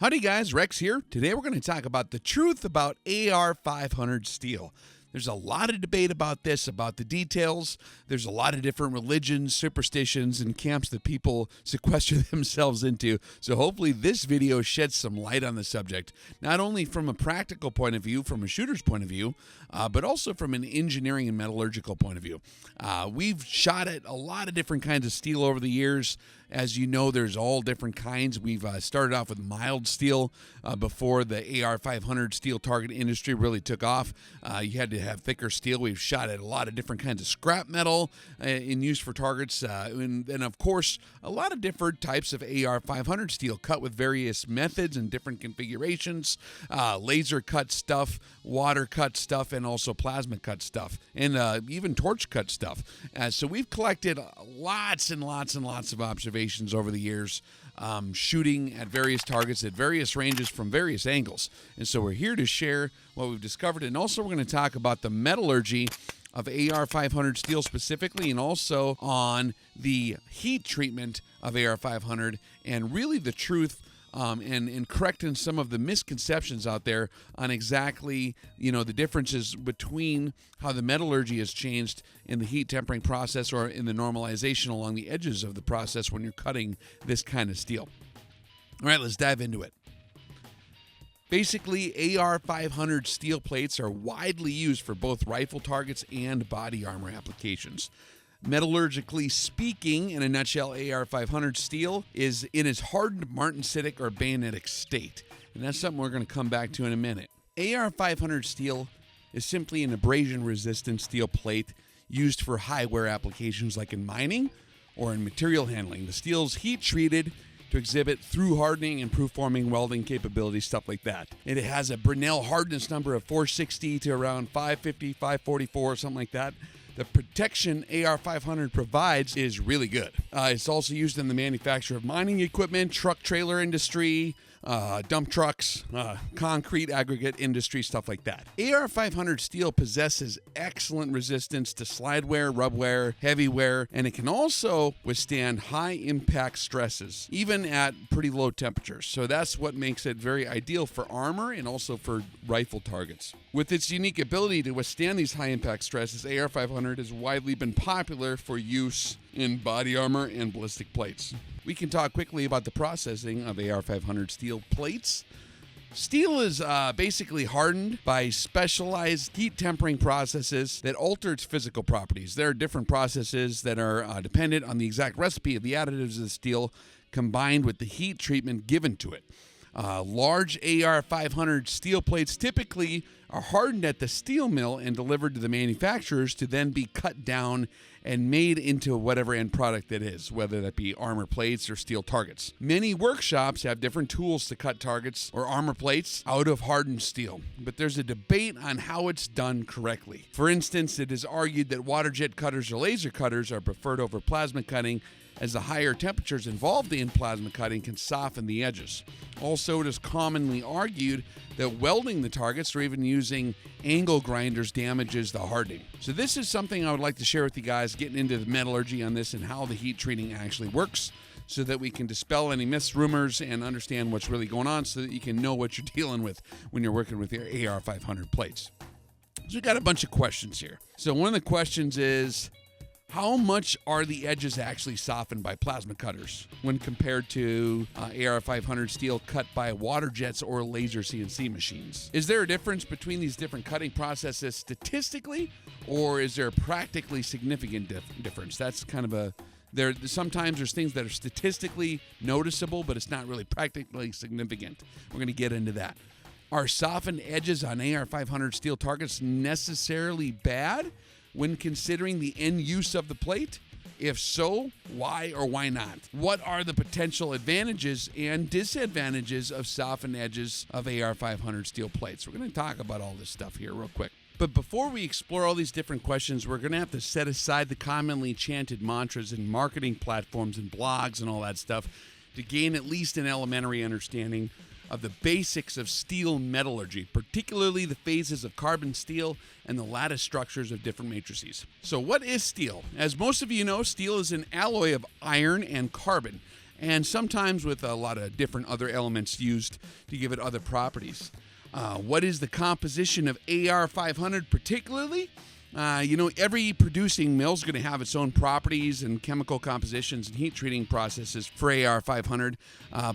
Howdy guys, Rex here. Today we're going to talk about the truth about AR500 steel. There's a lot of debate about this, about the details. There's a lot of different religions, superstitions, and camps that people sequester themselves into. So hopefully this video sheds some light on the subject, not only from a practical point of view, from a shooter's point of view, but also from an engineering and metallurgical point of view. We've shot at a lot of different kinds of steel over the years. As you know, there's all different kinds. We've started off with mild steel before the AR500 steel target industry really took off. You had to have thicker steel. We've shot at a lot of different kinds of scrap metal in use for targets. And of course, a lot of different types of AR500 steel cut with various methods and different configurations. Laser cut stuff, water cut stuff, and also plasma cut stuff, and even torch cut stuff. So we've collected lots and lots and lots of observations over the years, shooting at various targets at various ranges from various angles. And so we're here to share what we've discovered, and also we're going to talk about the metallurgy of AR500 steel specifically, and also on the heat treatment of AR500, and really the truth and correcting some of the misconceptions out there on exactly, the differences between how the metallurgy has changed in the heat tempering process or in the normalization along the edges of the process when you're cutting this kind of steel. All right, let's dive into it. Basically, AR500 steel plates are widely used for both rifle targets and body armor applications. Metallurgically speaking, in a nutshell, AR500 steel is in its hardened martensitic or bainitic state. And that's something we're going to come back to in a minute. AR500 steel is simply an abrasion-resistant steel plate used for high wear applications like in mining or in material handling. The steel's heat-treated to exhibit through hardening and proof-forming welding capabilities, stuff like that. And it has a Brinell Hardness Number of 460 to around 550, 544, something like that. The protection AR500 provides is really good. It's also used in the manufacture of mining equipment, truck trailer industry, dump trucks, concrete aggregate industry, stuff like that. AR500 steel possesses excellent resistance to slide wear, rub wear, heavy wear, and it can also withstand high impact stresses, even at pretty low temperatures. So that's what makes it very ideal for armor and also for rifle targets. With its unique ability to withstand these high impact stresses, AR500 has widely been popular for use in body armor and ballistic plates. We can talk quickly about the processing of AR500 steel plates. Steel is basically hardened by specialized heat tempering processes that alter its physical properties. There are different processes that are dependent on the exact recipe of the additives of the steel combined with the heat treatment given to it. Large AR500 steel plates typically are hardened at the steel mill and delivered to the manufacturers to then be cut down and made into whatever end product that is, whether that be armor plates or steel targets. Many workshops have different tools to cut targets or armor plates out of hardened steel, but there's a debate on how it's done correctly. For instance, it is argued that water jet cutters or laser cutters are preferred over plasma cutting, as the higher temperatures involved in plasma cutting can soften the edges. Also, it is commonly argued that welding the targets or even using angle grinders damages the hardening. So this is something I would like to share with you guys, getting into the metallurgy on this and how the heat treating actually works, so that we can dispel any myths, rumors, and understand what's really going on so that you can know what you're dealing with when you're working with your AR500 plates. So we got a bunch of questions here. So one of the questions is, how much are the edges actually softened by plasma cutters when compared to AR500 steel cut by water jets or laser CNC machines? Is there a difference between these different cutting processes statistically, or is there a practically significant difference? That's kind of sometimes there's things that are statistically noticeable, but it's not really practically significant. We're going to get into that. Are softened edges on AR500 steel targets necessarily bad when considering the end use of the plate? If so, why or why not? What are the potential advantages and disadvantages of softened edges of AR500 steel plates? We're going to talk about all this stuff here real quick. But before we explore all these different questions, we're going to have to set aside the commonly chanted mantras in marketing platforms and blogs and all that stuff to gain at least an elementary understanding of the basics of steel metallurgy, particularly the phases of carbon steel and the lattice structures of different matrices. So what is steel? As most of you know, steel is an alloy of iron and carbon, and sometimes with a lot of different other elements used to give it other properties. What is the composition of AR500 particularly? Every producing mill is going to have its own properties and chemical compositions and heat treating processes for AR500,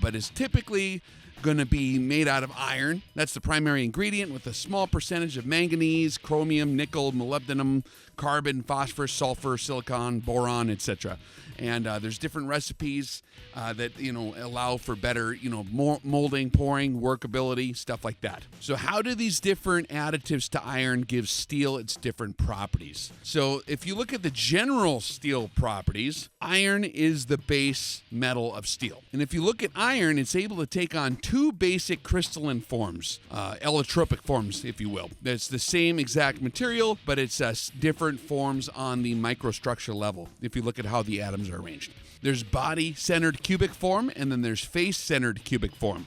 but it's typically going to be made out of iron. That's the primary ingredient, with a small percentage of manganese, chromium, nickel, molybdenum, carbon, phosphorus, sulfur, silicon, boron, etc. And there's different recipes that allow for better more molding, pouring, workability, stuff like that. So how do these different additives to iron give steel its different properties? So if you look at the general steel properties, iron is the base metal of steel. And if you look at iron, it's able to take on two basic crystalline forms, allotropic forms, if you will. It's the same exact material, but it's different forms on the microstructure level, if you look at how the atoms are arranged. There's body-centered cubic form, and then there's face-centered cubic form,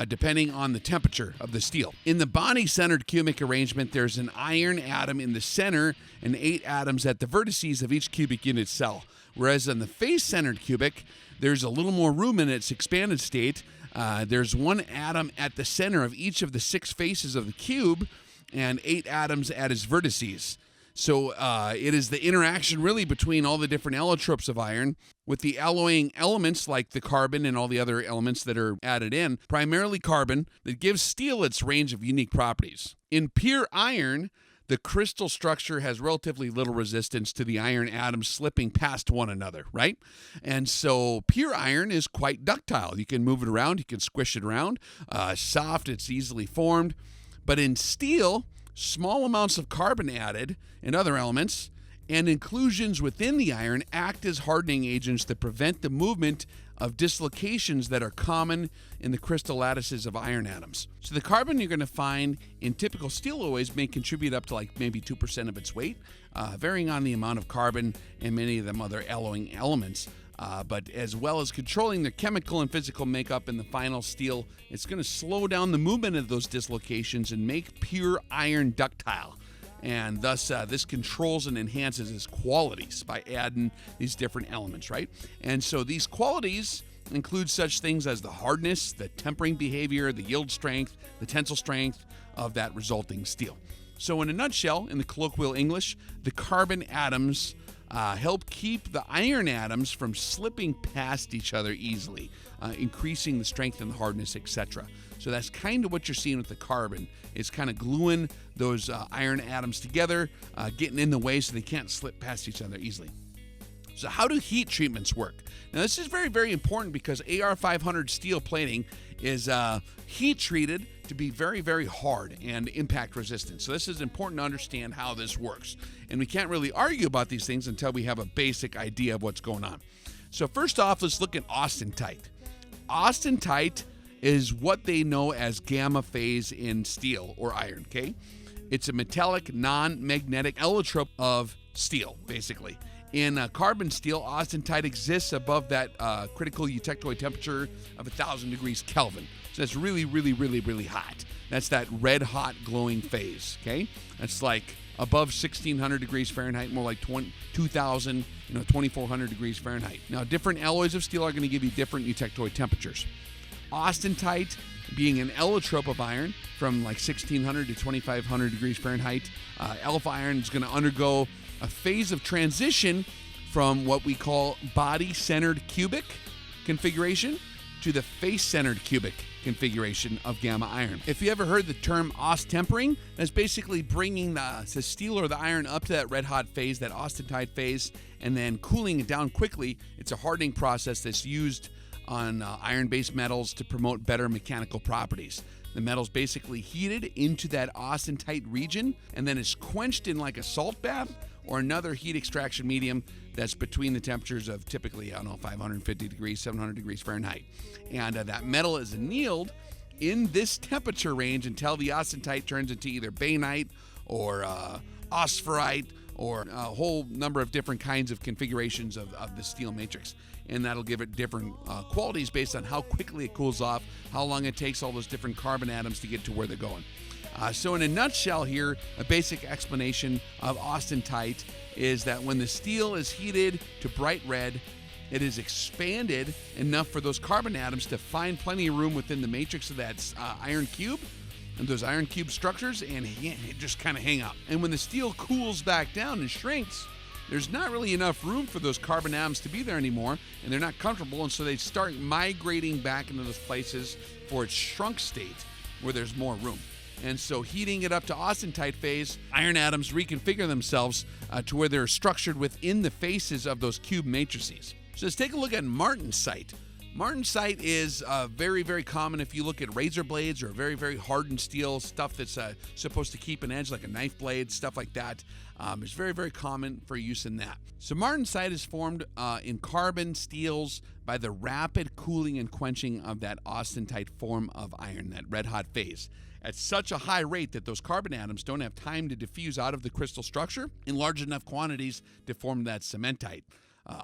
depending on the temperature of the steel. In the body-centered cubic arrangement, there's an iron atom in the center and 8 atoms at the vertices of each cubic unit cell. Whereas in the face-centered cubic, there's a little more room in its expanded state. There's 1 atom at the center of each of the 6 faces of the cube and 8 atoms at its vertices. So it is the interaction really between all the different allotropes of iron with the alloying elements like the carbon and all the other elements that are added in, primarily carbon, that gives steel its range of unique properties. In pure iron, the crystal structure has relatively little resistance to the iron atoms slipping past one another, right? And so pure iron is quite ductile. You can move it around, you can squish it around. Soft, it's easily formed. But in steel, small amounts of carbon added and other elements and inclusions within the iron act as hardening agents that prevent the movement of dislocations that are common in the crystal lattices of iron atoms. So the carbon you're going to find in typical steel alloys may contribute up to like maybe 2% of its weight, varying on the amount of carbon and many of them other alloying elements. But as well as controlling their chemical and physical makeup in the final steel, it's going to slow down the movement of those dislocations and make pure iron ductile. And thus, this controls and enhances its qualities by adding these different elements, right? And so these qualities include such things as the hardness, the tempering behavior, the yield strength, the tensile strength of that resulting steel. So in a nutshell, in the colloquial English, the carbon atoms help keep the iron atoms from slipping past each other easily, increasing the strength and the hardness, etc. So that's kind of what you're seeing with the carbon. It's kind of gluing those iron atoms together, getting in the way so they can't slip past each other easily. So how do heat treatments work? Now this is very, very important because AR500 steel plating is heat treated to be very, very hard and impact resistant. So this is important to understand how this works. And we can't really argue about these things until we have a basic idea of what's going on. So first off, let's look at austenite. Austenite is what they know as gamma phase in steel or iron, okay? It's a metallic, non-magnetic allotrope of steel, basically. In carbon steel, austenite exists above that critical eutectoid temperature of 1,000 degrees Kelvin. So that's really, really, really, really hot. That's that red hot glowing phase, okay? That's like above 1,600 degrees Fahrenheit, more like 2,000, 2,400 degrees Fahrenheit. Now, different alloys of steel are going to give you different eutectoid temperatures. Austenite being an allotrope of iron from like 1,600 to 2,500 degrees Fahrenheit. Alpha iron is going to undergo a phase of transition from what we call body-centered cubic configuration to the face-centered cubic configuration of gamma iron. If you ever heard the term austempering, that's basically bringing the steel or the iron up to that red hot phase, that austenite phase, and then cooling it down quickly. It's a hardening process that's used on iron-based metals to promote better mechanical properties. The metal's basically heated into that austenite region and then is quenched in like a salt bath or another heat extraction medium that's between the temperatures of typically, 550 degrees, 700 degrees Fahrenheit. And that metal is annealed in this temperature range until the austenite turns into either bainite or phosphorite or a whole number of different kinds of configurations of the steel matrix. And that'll give it different qualities based on how quickly it cools off, how long it takes all those different carbon atoms to get to where they're going. So in a nutshell here, a basic explanation of austenite is that when the steel is heated to bright red, it is expanded enough for those carbon atoms to find plenty of room within the matrix of that iron cube, and those iron cube structures, and just kind of hang out. And when the steel cools back down and shrinks, there's not really enough room for those carbon atoms to be there anymore, and they're not comfortable, and so they start migrating back into those places for its shrunk state where there's more room. And so heating it up to austenite phase, iron atoms reconfigure themselves to where they're structured within the faces of those cube matrices. So let's take a look at martensite. Martensite is very, very common if you look at razor blades or very, very hardened steel, stuff that's supposed to keep an edge like a knife blade, stuff like that. It's very, very common for use in that. So martensite is formed in carbon steels by the rapid cooling and quenching of that austenite form of iron, that red hot phase, at such a high rate that those carbon atoms don't have time to diffuse out of the crystal structure in large enough quantities to form that cementite.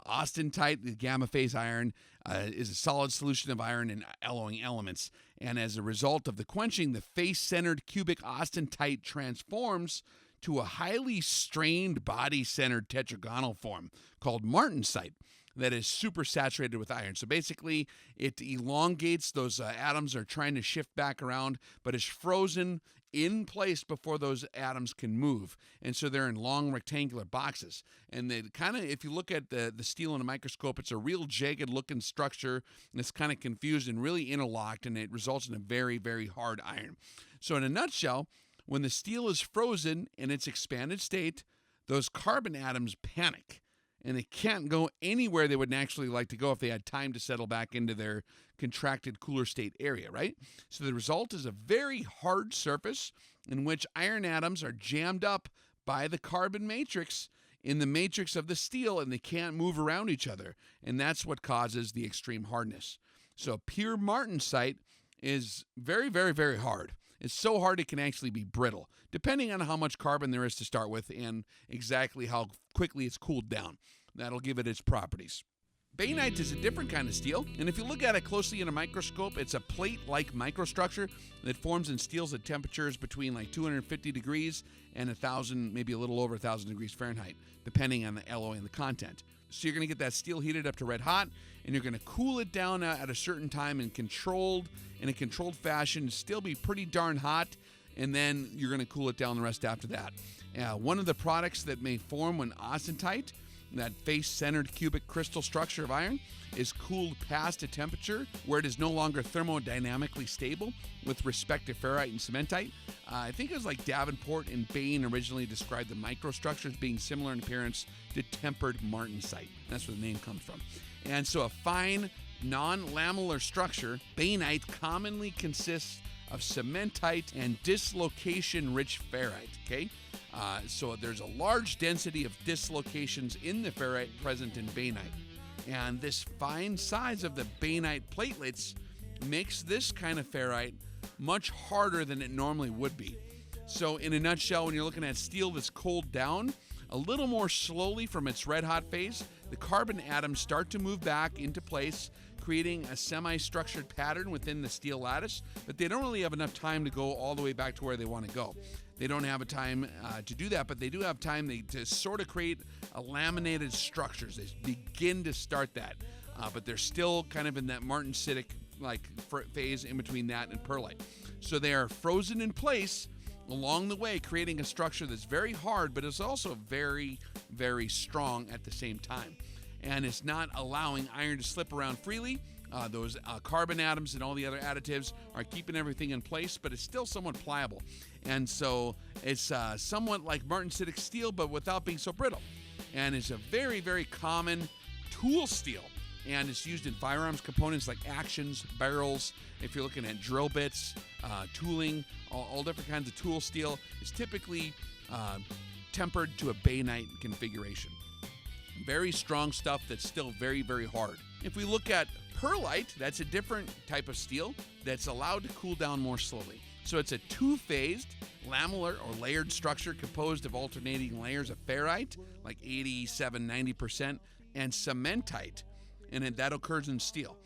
Austenite, the gamma phase iron, is a solid solution of iron and alloying elements. And as a result of the quenching, the face-centered cubic austenite transforms to a highly strained body-centered tetragonal form called martensite that is super saturated with iron. So basically, it elongates. Those atoms are trying to shift back around, but is frozen in place before those atoms can move. And so they're in long rectangular boxes. And they kind of, if you look at the steel in a microscope, it's a real jagged looking structure, and it's kind of confused and really interlocked, and it results in a very, very hard iron. So in a nutshell, when the steel is frozen in its expanded state, those carbon atoms panic, and they can't go anywhere they would naturally like to go if they had time to settle back into their contracted cooler state area, right? So the result is a very hard surface in which iron atoms are jammed up by the carbon matrix in the matrix of the steel, and they can't move around each other. And that's what causes the extreme hardness. So pure martensite is very, very, very hard. It's so hard it can actually be brittle, depending on how much carbon there is to start with and exactly how quickly it's cooled down. That'll give it its properties. Bainite is a different kind of steel, and if you look at it closely in a microscope, it's a plate-like microstructure that forms in steels at temperatures between like 250 degrees and 1,000, maybe a little over 1,000 degrees Fahrenheit, depending on the alloy and the content. So you're going to get that steel heated up to red hot, and you're going to cool it down at a certain time in a controlled fashion, still be pretty darn hot, and then you're going to cool it down the rest after that. One of the products that may form when austenite, that face-centered cubic crystal structure of iron, is cooled past a temperature where it is no longer thermodynamically stable with respect to ferrite and cementite. I think it was like Davenport and Bain originally described the microstructures being similar in appearance to tempered martensite. That's where the name comes from. And so a fine, non-lamellar structure, bainite, commonly consists of cementite and dislocation-rich ferrite, okay? So there's a large density of dislocations in the ferrite present in bainite. And this fine size of the bainite platelets makes this kind of ferrite much harder than it normally would be. So in a nutshell, when you're looking at steel that's cooled down a little more slowly from its red hot phase, the carbon atoms start to move back into place, creating a semi-structured pattern within the steel lattice, but they don't really have enough time to go all the way back to where they want to go. They don't have a time to do that, but they do have time to sort of create a laminated structures. They begin to start that, but they're still kind of in that martensitic phase in between that and perlite. So they are frozen in place along the way, creating a structure that's very hard, but is also very, very strong at the same time. And it's not allowing iron to slip around freely. Those carbon atoms and all the other additives are keeping everything in place, but it's still somewhat pliable. And so it's somewhat like martensitic steel, but without being so brittle. And it's a very, very common tool steel. And it's used in firearms components like actions, barrels. If you're looking at drill bits, tooling, all different kinds of tool steel, it's typically tempered to a bainite configuration. Very strong stuff that's still very, very hard. If we look at perlite, that's a different type of steel that's allowed to cool down more slowly. So it's a two-phased, lamellar or layered structure composed of alternating layers of ferrite, like 87, 90%, and cementite, and that occurs in steel.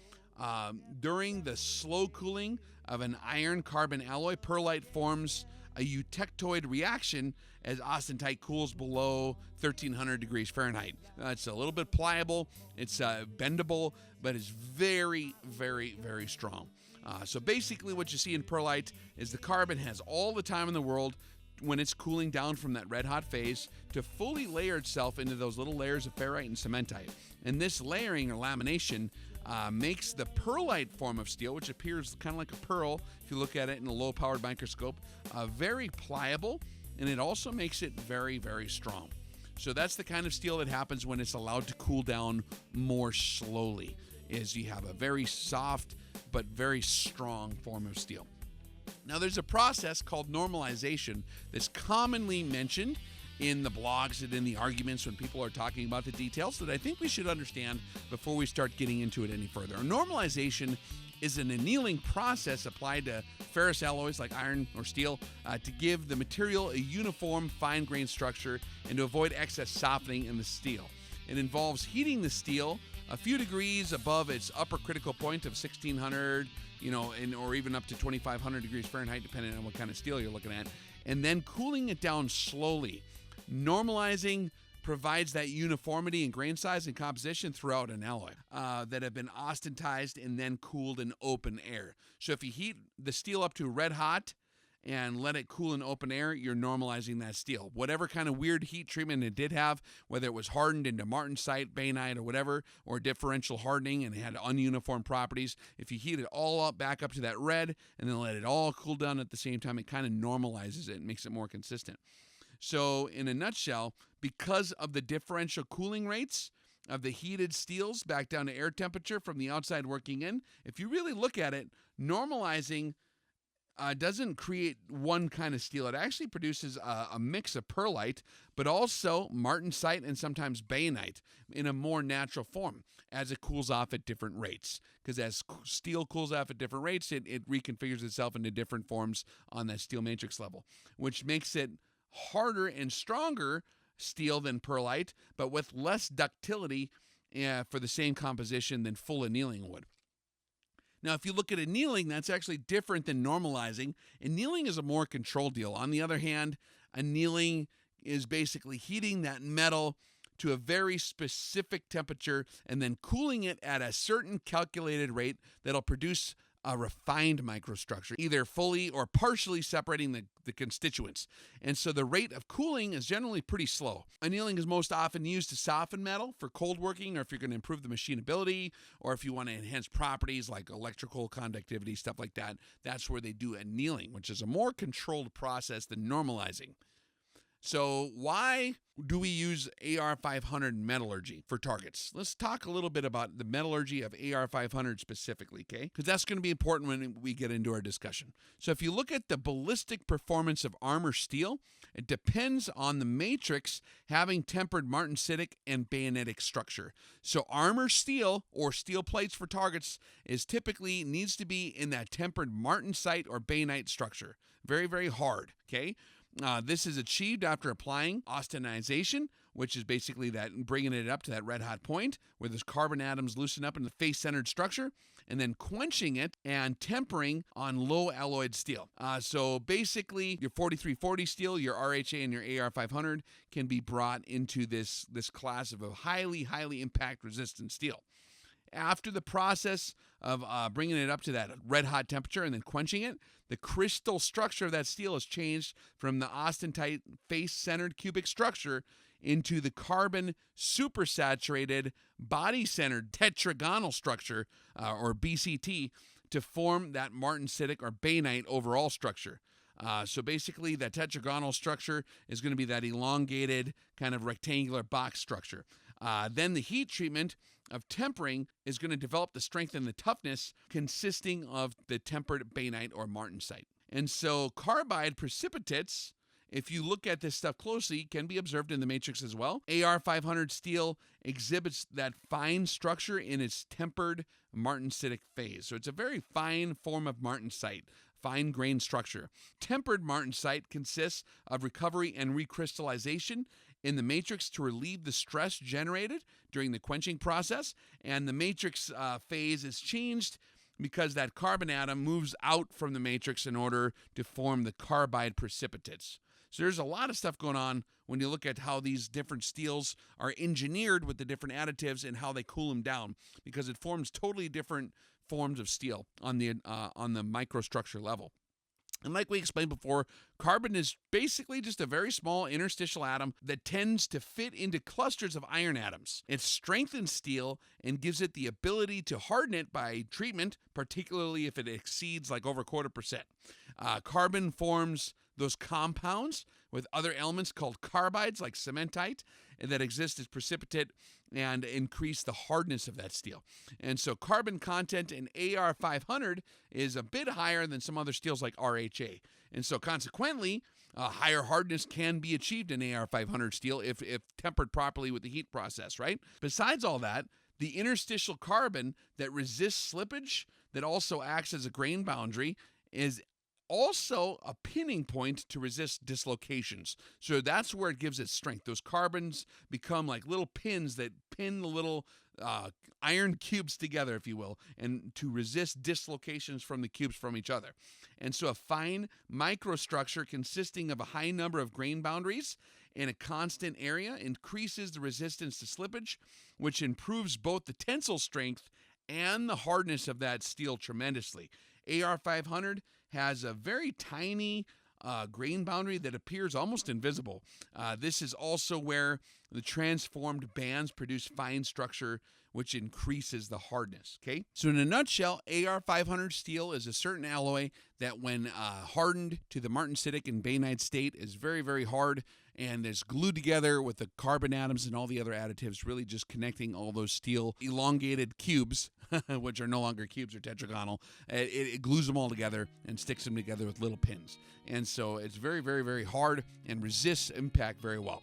During the slow cooling of an iron-carbon alloy, perlite forms a eutectoid reaction as austenite cools below 1300 degrees Fahrenheit. It's a little bit pliable, it's bendable, but it's very, very, very strong. So basically what you see in perlite is the carbon has all the time in the world when it's cooling down from that red hot phase to fully layer itself into those little layers of ferrite and cementite. And this layering or lamination makes the perlite form of steel, which appears kind of like a pearl if you look at it in a low-powered microscope, very pliable, and it also makes it very, very strong. So that's the kind of steel that happens when it's allowed to cool down more slowly, is you have a very soft but very strong form of steel. Now, there's a process called normalization that's commonly mentioned in the blogs and in the arguments when people are talking about the details that I think we should understand before we start getting into it any further. Normalization is an annealing process applied to ferrous alloys like iron or steel to give the material a uniform fine-grained structure and to avoid excess softening in the steel. It involves heating the steel a few degrees above its upper critical point of 1600, or even up to 2500 degrees Fahrenheit, depending on what kind of steel you're looking at, and then cooling it down slowly. Normalizing provides that uniformity in grain size and composition throughout an alloy that have been austenitized and then cooled in open air. So if you heat the steel up to red hot and let it cool in open air, you're normalizing that steel. Whatever kind of weird heat treatment it did have, whether it was hardened into martensite, bainite, or whatever, or differential hardening and it had ununiform properties, if you heat it all up back up to that red and then let it all cool down at the same time, it kind of normalizes it and makes it more consistent. So in a nutshell, because of the differential cooling rates of the heated steels back down to air temperature from the outside working in, if you really look at it, normalizing doesn't create one kind of steel. It actually produces a mix of perlite, but also martensite and sometimes bainite in a more natural form as it cools off at different rates. Because as steel cools off at different rates, it reconfigures itself into different forms on that steel matrix level, which makes it harder and stronger steel than perlite, but with less ductility for the same composition than full annealing would. Now, if you look at annealing, that's actually different than normalizing. Annealing is a more controlled deal. On the other hand, annealing is basically heating that metal to a very specific temperature and then cooling it at a certain calculated rate that'll produce a refined microstructure, either fully or partially separating the constituents. And so the rate of cooling is generally pretty slow. Annealing is most often used to soften metal for cold working, or if you're going to improve the machinability, or if you want to enhance properties like electrical conductivity, stuff like that. That's where they do annealing, which is a more controlled process than normalizing. So why do we use AR500 metallurgy for targets? Let's talk a little bit about the metallurgy of AR500 specifically, okay? Because that's going to be important when we get into our discussion. So if you look at the ballistic performance of armor steel, it depends on the matrix having tempered martensitic and bainitic structure. So armor steel or steel plates for targets typically needs to be in that tempered martensite or bainite structure. Very, very hard, okay? This is achieved after applying austenization, which is basically that bringing it up to that red hot point where those carbon atoms loosen up in the face-centered structure, and then quenching it and tempering on low alloyed steel. So basically, your 4340 steel, your RHA, and your AR500 can be brought into this class of a highly, highly impact-resistant steel. After the process of bringing it up to that red hot temperature and then quenching it, the crystal structure of that steel is changed from the austenite face-centered cubic structure into the carbon supersaturated body-centered tetragonal structure, or BCT, to form that martensitic or bainite overall structure. So basically, that tetragonal structure is going to be that elongated kind of rectangular box structure. Then the heat treatment of tempering is going to develop the strength and the toughness consisting of the tempered bainite or martensite. And so carbide precipitates, if you look at this stuff closely, can be observed in the matrix as well. AR500 steel exhibits that fine structure in its tempered martensitic phase. So it's a very fine form of martensite, fine grained structure. Tempered martensite consists of recovery and recrystallization in the matrix to relieve the stress generated during the quenching process, and the matrix phase is changed because that carbon atom moves out from the matrix in order to form the carbide precipitates. So there's a lot of stuff going on when you look at how these different steels are engineered with the different additives and how they cool them down, because it forms totally different forms of steel on the microstructure level. And like we explained before, carbon is basically just a very small interstitial atom that tends to fit into clusters of iron atoms. It strengthens steel and gives it the ability to harden it by treatment, particularly if it exceeds like over 0.25%. Carbon forms those compounds with other elements called carbides, like cementite, that exist as precipitate and increase the hardness of that steel. And so carbon content in AR500 is a bit higher than some other steels like RHA. And so consequently, higher hardness can be achieved in AR500 steel if tempered properly with the heat process, right? Besides all that, the interstitial carbon that resists slippage, that also acts as a grain boundary, is also a pinning point to resist dislocations. So that's where it gives it strength. Those carbons become like little pins that pin the little iron cubes together, if you will, and to resist dislocations from the cubes from each other. And so a fine microstructure consisting of a high number of grain boundaries in a constant area increases the resistance to slippage, which improves both the tensile strength and the hardness of that steel tremendously. AR500 has a very tiny grain boundary that appears almost invisible. This is also where the transformed bands produce fine structure, which increases the hardness. Okay, so in a nutshell, AR500 steel is a certain alloy that, when hardened to the martensitic and bainite state, is very, very hard and is glued together with the carbon atoms and all the other additives, really just connecting all those steel elongated cubes, which are no longer cubes or tetragonal. It glues them all together and sticks them together with little pins. And so it's very, very, very hard and resists impact very well.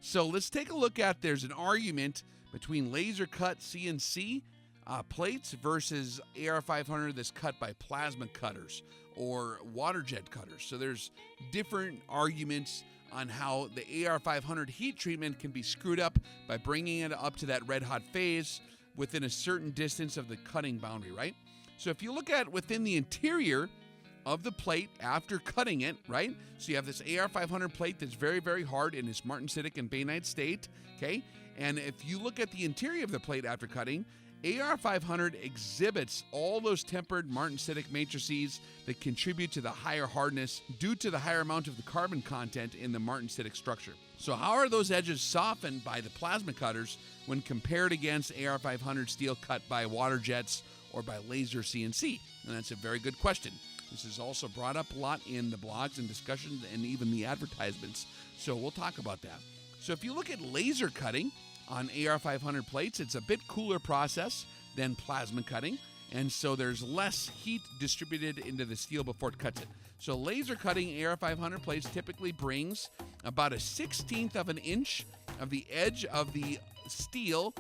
So let's take a look at, there's an argument between laser cut CNC plates versus AR500 that's cut by plasma cutters or water jet cutters. So there's different arguments on how the AR500 heat treatment can be screwed up by bringing it up to that red hot phase within a certain distance of the cutting boundary, right? So if you look at within the interior of the plate after cutting it, right? So you have this AR500 plate that's very, very hard in its martensitic and bainite state, okay? And if you look at the interior of the plate after cutting, AR500 exhibits all those tempered martensitic matrices that contribute to the higher hardness due to the higher amount of the carbon content in the martensitic structure. So how are those edges softened by the plasma cutters when compared against AR500 steel cut by water jets or by laser CNC? And that's a very good question. This is also brought up a lot in the blogs and discussions and even the advertisements. So we'll talk about that. So if you look at laser cutting on AR500 plates, it's a bit cooler process than plasma cutting, and so there's less heat distributed into the steel before it cuts it. So laser cutting AR500 plates typically brings about 1/16 of an inch of the edge of the steel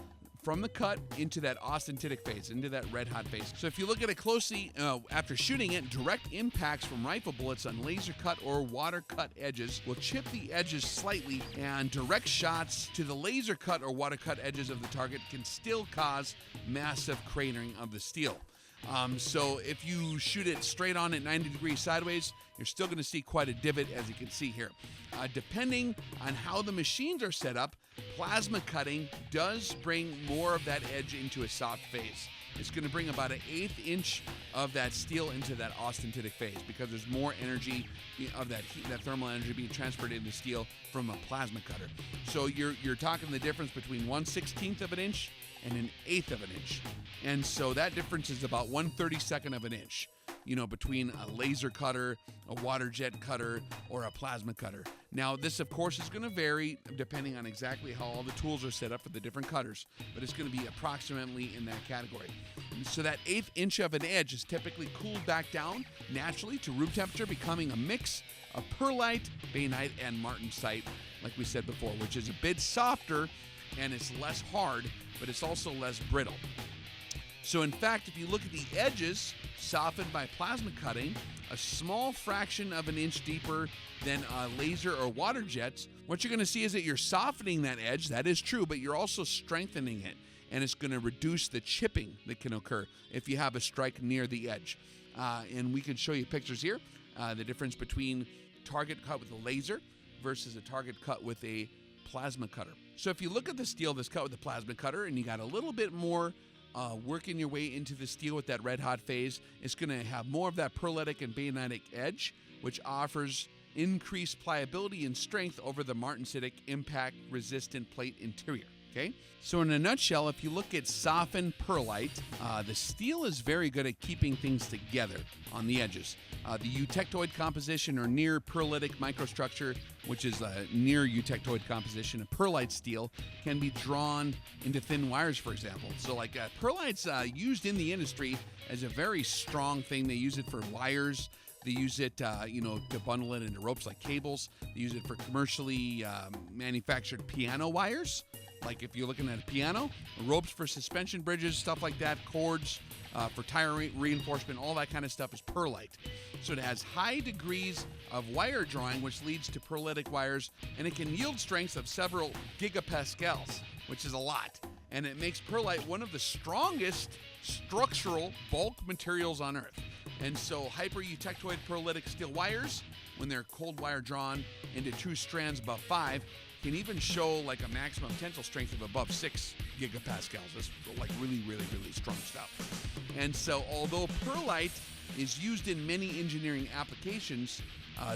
from the cut into that austenitic phase, into that red hot phase. So if you look at it closely, after shooting it, direct impacts from rifle bullets on laser cut or water cut edges will chip the edges slightly, and direct shots to the laser cut or water cut edges of the target can still cause massive cratering of the steel. So if you shoot it straight on at 90 degrees sideways, you're still going to see quite a divot, as you can see here. Depending on how the machines are set up, plasma cutting does bring more of that edge into a soft phase. It's going to bring about 1/8 inch of that steel into that austenitic phase because there's more energy of that heat, that thermal energy being transferred into steel from a plasma cutter. So you're talking the difference between 1/16 of an inch and 1/8 of an inch. And so that difference is about 1/32 of an inch, between a laser cutter, a water jet cutter, or a plasma cutter. Now, this, of course, is going to vary depending on exactly how all the tools are set up for the different cutters, but it's going to be approximately in that category. So that 1/8 inch of an edge is typically cooled back down naturally to room temperature, becoming a mix of perlite, bainite, and martensite, like we said before, which is a bit softer and it's less hard, but it's also less brittle. So in fact, if you look at the edges softened by plasma cutting, a small fraction of an inch deeper than laser or water jets, what you're going to see is that you're softening that edge. That is true, but you're also strengthening it. and it's going to reduce the chipping that can occur if you have a strike near the edge. And we can show you pictures here, the difference between target cut with a laser versus a target cut with a plasma cutter. So if you look at the steel that's cut with the plasma cutter and you got a little bit more working your way into the steel with that red hot phase, it's going to have more of that pearlitic and bainitic edge, which offers increased pliability and strength over the martensitic impact-resistant plate interior. Okay, so in a nutshell, if you look at softened pearlite, the steel is very good at keeping things together on the edges. The eutectoid composition or near pearlitic microstructure, which is a near eutectoid composition of pearlite steel, can be drawn into thin wires, for example. So like pearlite's used in the industry as a very strong thing. They use it for wires. They use it, to bundle it into ropes like cables. They use it for commercially manufactured piano wires. Like if you're looking at a piano, ropes for suspension bridges, stuff like that, cords for tire reinforcement, all that kind of stuff is pearlite. So it has high degrees of wire drawing, which leads to pearlitic wires, and it can yield strengths of several gigapascals, which is a lot. And it makes pearlite one of the strongest structural bulk materials on Earth. And so hyper-eutectoid pearlitic steel wires, when they're cold wire drawn into two strands above 5, can even show like a maximum tensile strength of above 6 gigapascals. That's like really, really, really strong stuff. And so although pearlite is used in many engineering applications,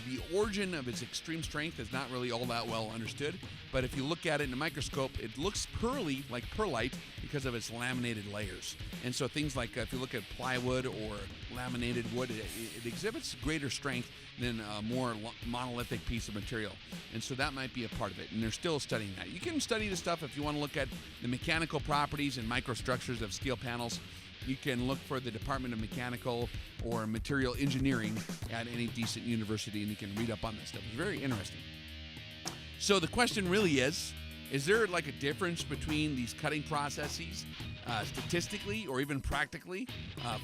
the origin of its extreme strength is not really all that well understood. But if you look at it in a microscope, it looks pearly like pearlite because of its laminated layers. And so things like if you look at plywood or laminated wood, it exhibits greater strength than a more monolithic piece of material. And so that might be a part of it. And they're still studying that. You can study this stuff if you want to look at the mechanical properties and microstructures of steel panels. You can look for the Department of Mechanical or Material Engineering at any decent university, and you can read up on this stuff. It's very interesting. So the question really is there like a difference between these cutting processes statistically or even practically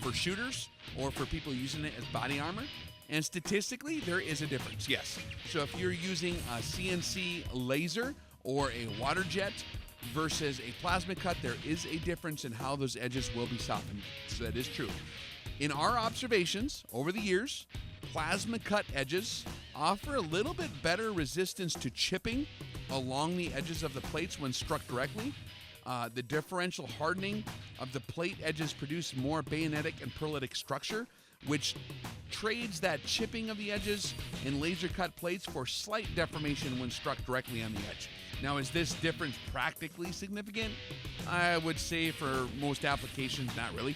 for shooters or for people using it as body armor? And statistically, there is a difference, yes. So if you're using a CNC laser or a water jet versus a plasma cut, there is a difference in how those edges will be softened. So that is true. In our observations over the years, plasma cut edges offer a little bit better resistance to chipping along the edges of the plates when struck directly. The differential hardening of the plate edges produce more bainitic and pearlitic structure, which trades that chipping of the edges in laser cut plates for slight deformation when struck directly on the edge. Now, is this difference practically significant? I would say for most applications, not really.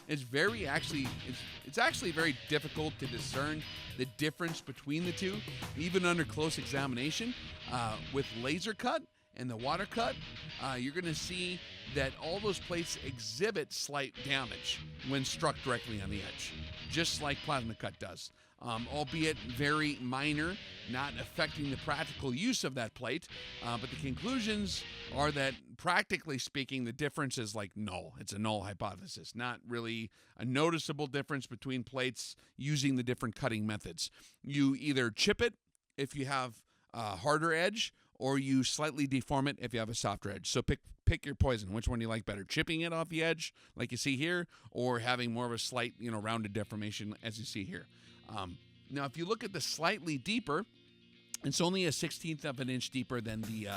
It's actually very difficult to discern the difference between the two, even under close examination. With laser cut and the water cut, you're going to see that all those plates exhibit slight damage when struck directly on the edge, just like plasma cut does. Albeit very minor, not affecting the practical use of that plate. But the conclusions are that, practically speaking, the difference is like null. It's a null hypothesis, not really a noticeable difference between plates using the different cutting methods. You either chip it if you have a harder edge, or you slightly deform it if you have a softer edge. So pick your poison. Which one do you like better? Chipping it off the edge, like you see here, or having more of a slight, rounded deformation, as you see here. Now, if you look at the slightly deeper, it's only a 1/16 of an inch deeper than the,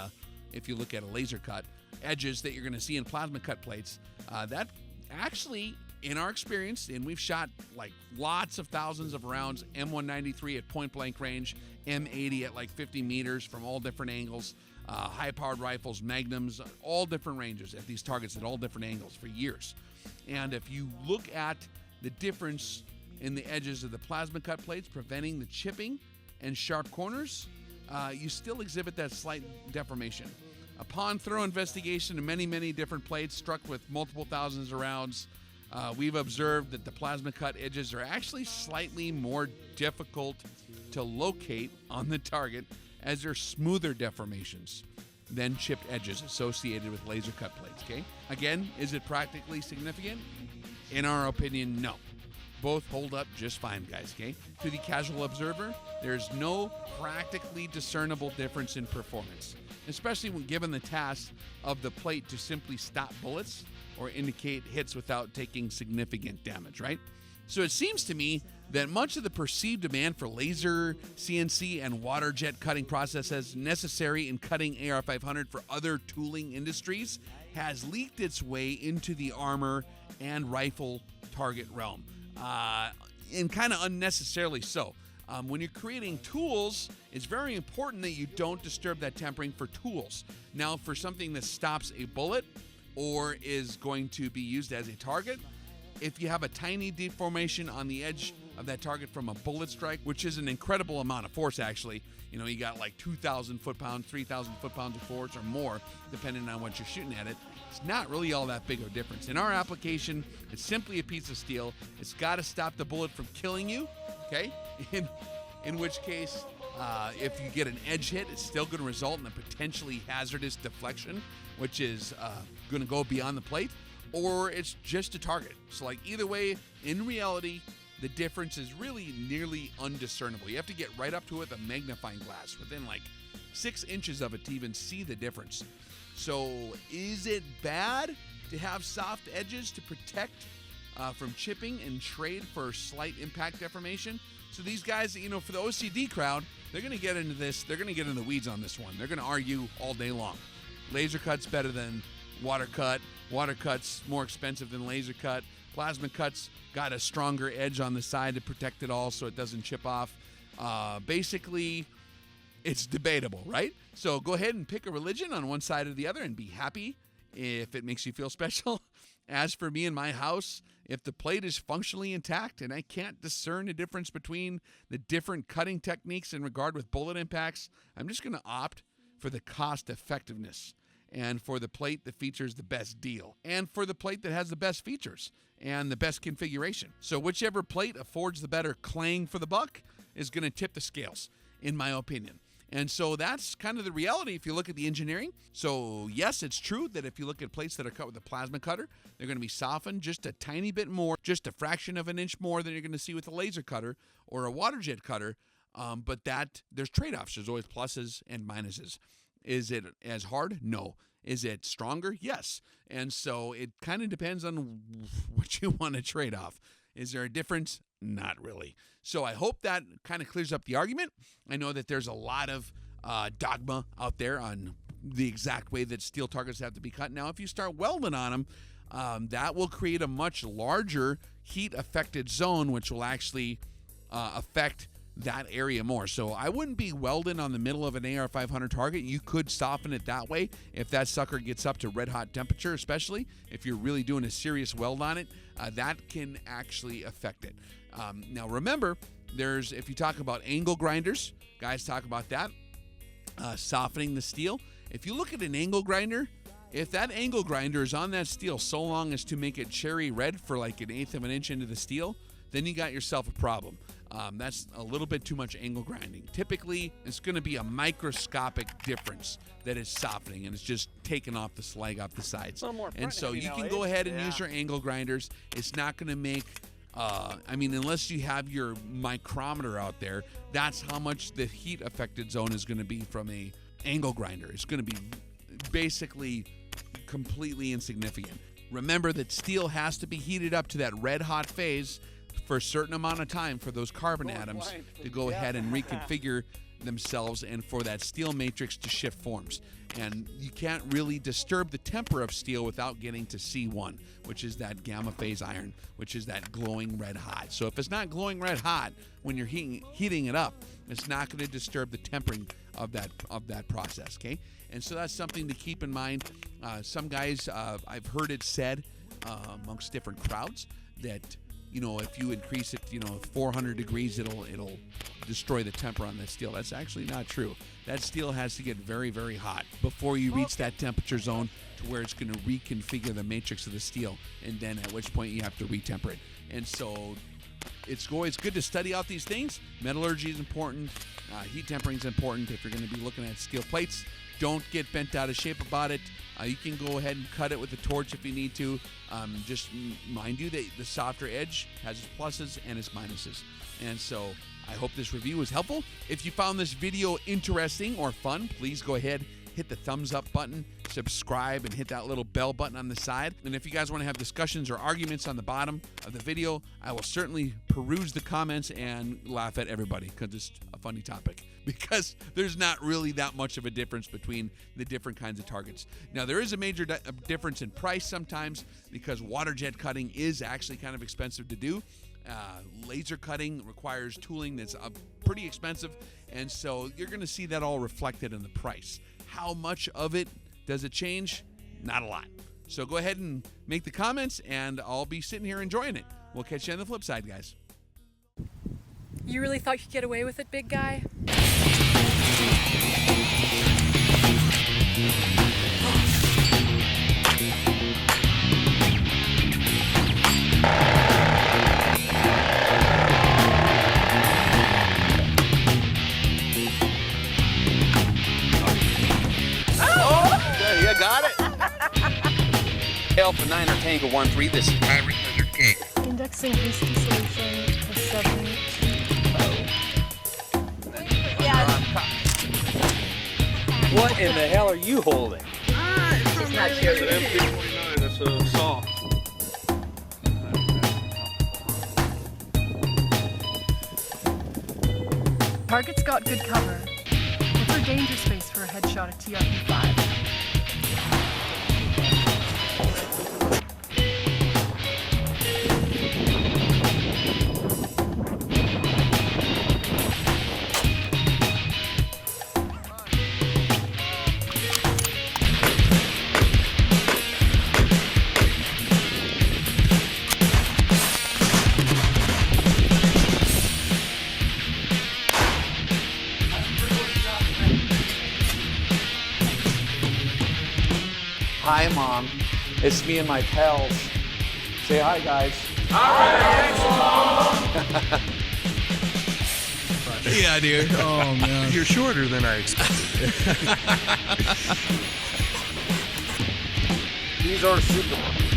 if you look at a laser cut, edges that you're going to see in plasma cut plates. That actually, in our experience, and we've shot like lots of thousands of rounds, M193 at point blank range, M80 at like 50 meters from all different angles, high-powered rifles, magnums, all different ranges at these targets at all different angles for years. And if you look at the difference in the edges of the plasma cut plates, preventing the chipping and sharp corners, you still exhibit that slight deformation. Upon thorough investigation of many, many different plates struck with multiple thousands of rounds, we've observed that the plasma cut edges are actually slightly more difficult to locate on the target, as they're smoother deformations than chipped edges associated with laser cut plates. Okay? Again, is it practically significant? In our opinion, no. Both hold up just fine, guys, okay? To the casual observer, there's no practically discernible difference in performance. especially when given the task of the plate to simply stop bullets or indicate hits without taking significant damage, right? So it seems to me that much of the perceived demand for laser, CNC, and water jet cutting processes necessary in cutting AR500 for other tooling industries has leaked its way into the armor and rifle target realm, and kind of unnecessarily so. When you're creating tools, it's very important that you don't disturb that tempering for tools. Now, for something that stops a bullet or is going to be used as a target, if you have a tiny deformation on the edge of that target from a bullet strike, which is an incredible amount of force, actually, you know, you got like 2,000 foot-pounds, 3,000 foot-pounds of force or more, depending on what you're shooting at it, it's not really all that big of a difference. In our application, it's simply a piece of steel. It's got to stop the bullet from killing you, okay? In which case, if you get an edge hit, it's still going to result in a potentially hazardous deflection, which is going to go beyond the plate, or it's just a target. So like either way, in reality, the difference is really nearly undiscernible. You have to get right up to it with a magnifying glass within like 6 inches of it to even see the difference. So is it bad to have soft edges to protect from chipping and trade for slight impact deformation? So these guys, you know, for the OCD crowd, they're going to get into this. They're going to get in the weeds on this one. They're going to argue all day long. Laser cut's better than water cut. Water cut's more expensive than laser cut. Plasma cut's got a stronger edge on the side to protect it all so it doesn't chip off. Basically, it's debatable, right? So go ahead and pick a religion on one side or the other and be happy if it makes you feel special. As for me in my house, if the plate is functionally intact and I can't discern a difference between the different cutting techniques in regard with bullet impacts, I'm just going to opt for the cost effectiveness and for the plate that features the best deal and for the plate that has the best features and the best configuration. So whichever plate affords the better clang for the buck is going to tip the scales, in my opinion. And so that's kind of the reality if you look at the engineering. So yes, it's true that if you look at plates that are cut with a plasma cutter, they're going to be softened just a tiny bit more, just a fraction of an inch more than you're going to see with a laser cutter or a water jet cutter. But that there's trade-offs. There's always pluses and minuses. Is it as hard? No. Is it stronger? Yes. And so it kind of depends on what you want to trade off. Is there a difference? Not really. So I hope that kind of clears up the argument. I know that there's a lot of dogma out there on the exact way that steel targets have to be cut. Now, if you start welding on them, that will create a much larger heat-affected zone, which will actually affect that area more. So I wouldn't be welding on the middle of an AR500 target. You could soften it that way if that sucker gets up to red hot temperature, especially if you're really doing a serious weld on it. That can actually affect it. Now remember, if you talk about angle grinders, guys talk about that, softening the steel. If you look at an angle grinder, if that angle grinder is on that steel so long as to make it cherry red for like 1/8 of an inch into the steel, then you got yourself a problem. That's a little bit too much angle grinding. Typically, it's going to be a microscopic difference that is softening, and it's just taking off the slag off the sides. And so you can go ahead and use your angle grinders. It's not going to make, unless you have your micrometer out there, that's how much the heat-affected zone is going to be from a angle grinder. It's going to be basically completely insignificant. Remember that steel has to be heated up to that red-hot phase for a certain amount of time for those carbon atoms to go ahead and reconfigure themselves and for that steel matrix to shift forms. And you can't really disturb the temper of steel without getting to C1, which is that gamma phase iron, which is that glowing red hot. So if it's not glowing red hot when you're heating it up, it's not going to disturb the tempering of that process, okay? And so that's something to keep in mind. Some guys, I've heard it said amongst different crowds that, you know, if you increase it, 400 degrees, it'll destroy the temper on that steel. That's actually not true. That steel has to get very, very hot before you reach that temperature zone to where it's going to reconfigure the matrix of the steel, and then at which point you have to retemper it. And so it's always good to study out these things. Metallurgy is important. Heat tempering is important if you're going to be looking at steel plates. Don't get bent out of shape about it. You can go ahead and cut it with a torch if you need to. Just mind you that the softer edge has its pluses and its minuses. And so I hope this review was helpful. If you found this video interesting or fun, please go ahead, hit the thumbs up button, subscribe, and hit that little bell button on the side. And if you guys want to have discussions or arguments on the bottom of the video, I will certainly peruse the comments and laugh at everybody because it's a funny topic. Because there's not really that much of a difference between the different kinds of targets. Now, there is a major difference in price sometimes because water jet cutting is actually kind of expensive to do. Laser cutting requires tooling that's pretty expensive, and so you're going to see that all reflected in the price. How much of it does it change? Not a lot. So go ahead and make the comments, and I'll be sitting here enjoying it. We'll catch you on the flip side, guys. You really thought you'd get away with it, big guy? Alpha 9 or Tango 1-3, this is Pirate Lizard King. Indexing hasty solution is 7. What in the hell are you holding? It's not sure. It's an MP49, it's a saw. Target's got good cover. What's our danger space for a headshot at TRP-5? Hi, Mom. It's me and my pals. Say hi, guys. Yeah, dude. Oh, man. You're shorter than I expected. These are super.